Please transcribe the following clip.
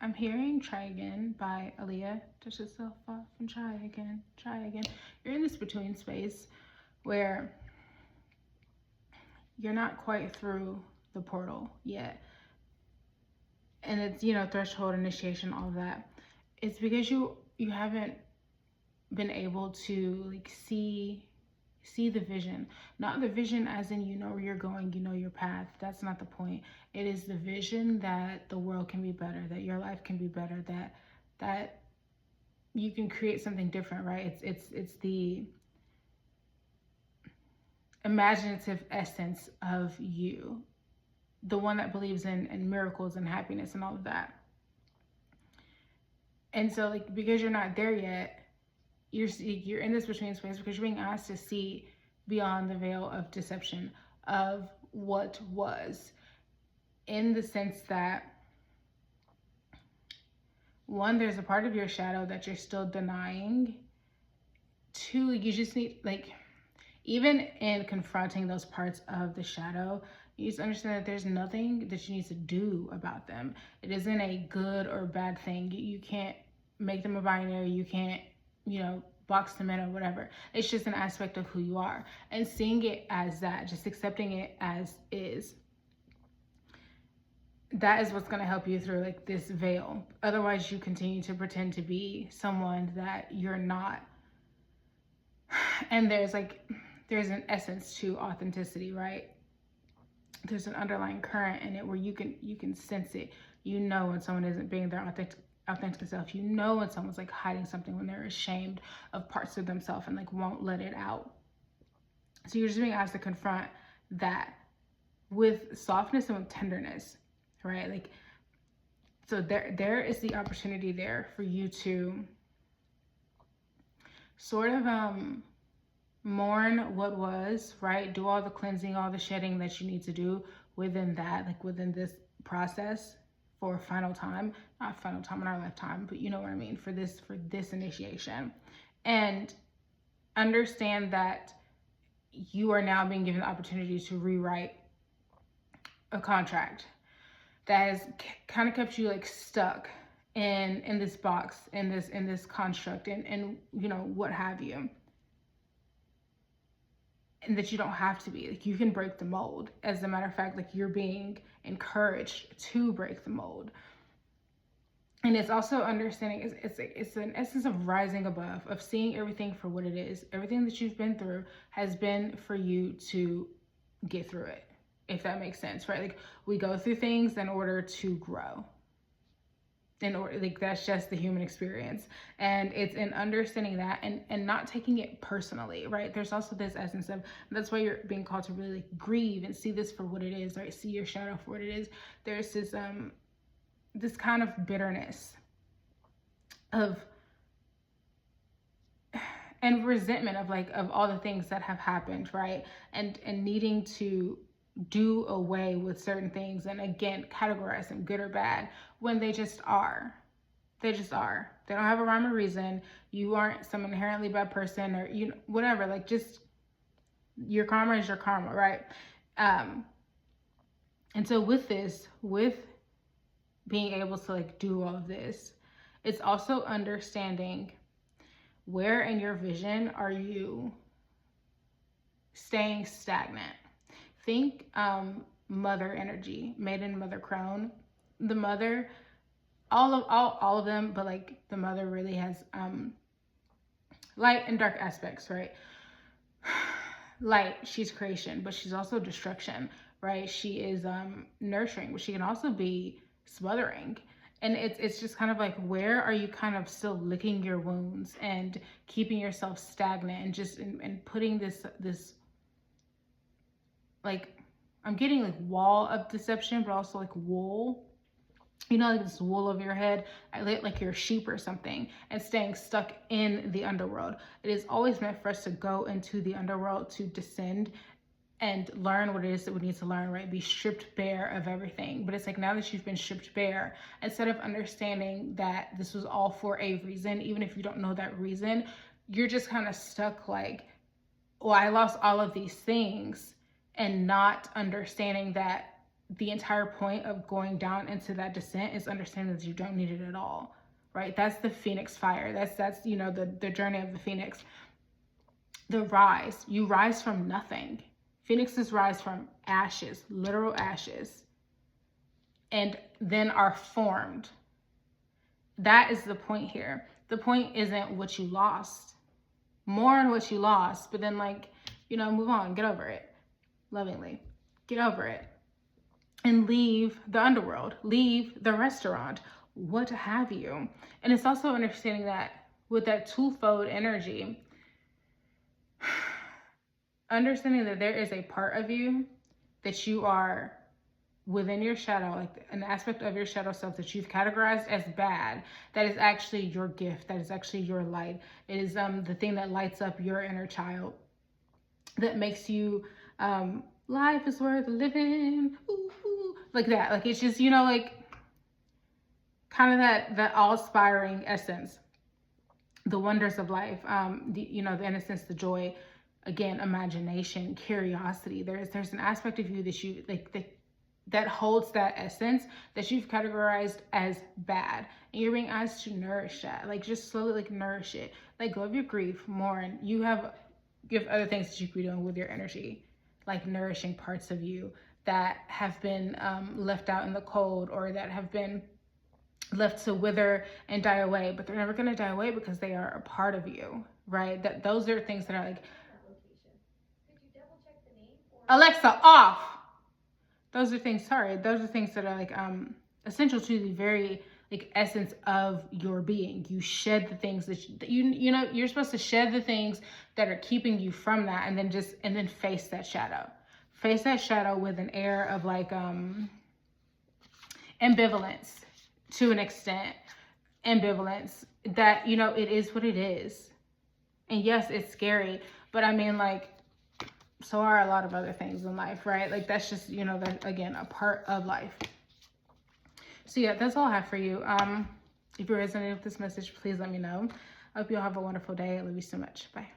I'm hearing Try Again by Aaliyah. Touch yourself off and try again, try again. You're in this between space where you're not quite through the portal yet. And it's, threshold, initiation, all of that. It's because you haven't been able to like see the vision. Not the vision as in where you're going, your path. That's not the point. It is the vision that the world can be better, that your life can be better, that you can create something different, right? It's the imaginative essence of you, the one that believes in miracles and happiness and all of that. And so like because you're not there yet, you're in this between space because you're being asked to see beyond the veil of deception of what was, in the sense that one, there's a part of your shadow that you're still denying. Two, you just need, like, even in confronting those parts of the shadow, you need to understand that there's nothing that you need to do about them. It isn't a good or bad thing. You can't make them a binary. You can't, box them in or whatever. It's just an aspect of who you are. And seeing it as that, just accepting it as is, that is what's going to help you through like this veil. Otherwise, you continue to pretend to be someone that you're not. And there's an essence to authenticity, right? There's an underlying current in it where you can sense it. When someone isn't being their authentic self. When someone's like hiding something, when they're ashamed of parts of themselves and like won't let it out. So you're just being asked to confront that with softness and with tenderness, right? Like, so there is the opportunity there for you to sort of mourn what was, right? Do all the cleansing, all the shedding that you need to do within that, like within this process for final time, not final time in our lifetime, but you know what I mean, for this initiation. And understand that you are now being given the opportunity to rewrite a contract that has kind of kept you like stuck in this box, in this construct, and what have you. And that you don't have to be, like, you can break the mold. As a matter of fact, like, you're being encouraged to break the mold. And it's also understanding, it's an essence of rising above, of seeing everything for what it is. Everything that you've been through has been for you to get through it, if that makes sense, right? Like, we go through things in order to grow. That's just the human experience. And it's in understanding that and not taking it personally, right? There's also this essence of, that's why you're being called to really like grieve and see this for what it is, right? See your shadow for what it is. There's this kind of bitterness of and resentment of all the things that have happened, right? And needing to do away with certain things, and again, categorize them good or bad, when they just are. They just are. They don't have a rhyme or reason. You aren't some inherently bad person, or whatever. Like, just your karma is your karma, right? And so with being able to like do all of this, it's also understanding where in your vision are you staying stagnant. Think mother energy, maiden, mother, crone. The mother, all of them, but like the mother really has light and dark aspects, right? Light, she's creation, but she's also destruction, right? She is nurturing, but she can also be smothering. And it's just kind of like, where are you kind of still licking your wounds and keeping yourself stagnant and just and putting this like, I'm getting like wall of deception, but also like wool, like this wool over your head, like you're a sheep or something, and staying stuck in the underworld. It is always meant for us to go into the underworld, to descend and learn what it is that we need to learn, right? Be stripped bare of everything. But it's like, now that you've been stripped bare, instead of understanding that this was all for a reason, even if you don't know that reason, you're just kind of stuck like, well, I lost all of these things, and not understanding that the entire point of going down into that descent is understanding that you don't need it at all, right? That's the phoenix fire. That's you know, the journey of the phoenix. The rise, you rise from nothing. Phoenixes rise from ashes, literal ashes, and then are formed. That is the point here. The point isn't what you lost. Mourn what you lost, but then, like, you know, move on, get over it. Lovingly, get over it. And leave the underworld, leave the restaurant, what have you. And it's also understanding that with that twofold energy, understanding that there is a part of you that you are within your shadow, like an aspect of your shadow self that you've categorized as bad, that is actually your gift, that is actually your light. It is the thing that lights up your inner child, that makes you life is worth living, ooh, ooh, like that. Like, it's just, you know, like kind of that all-inspiring essence, the wonders of life, you know, the innocence, the joy, again, imagination, curiosity. There's an aspect of you that you like that holds that essence that you've categorized as bad, and you're being asked to nourish that. Like, just slowly, like, nourish it. Like, go of your grief, mourn. You have other things that you could be doing with your energy, like nourishing parts of you that have been left out in the cold, or that have been left to wither and die away. But they're never going to die away because they are a part of you, right? That those are things that are like, Alexa, off. Those are things that are like essential to the very like essence of your being. You shed the things that you know, you're supposed to shed the things that are keeping you from that, and then face that shadow. Face that shadow with an air of like ambivalence, to an extent. Ambivalence that, you know, it is what it is. And yes, it's scary, but I mean, like, so are a lot of other things in life, right? Like, that's just, you know, that, again, a part of life. So yeah, that's all I have for you. If you're resonating with this message, please let me know. I hope you all have a wonderful day. I love you so much. Bye.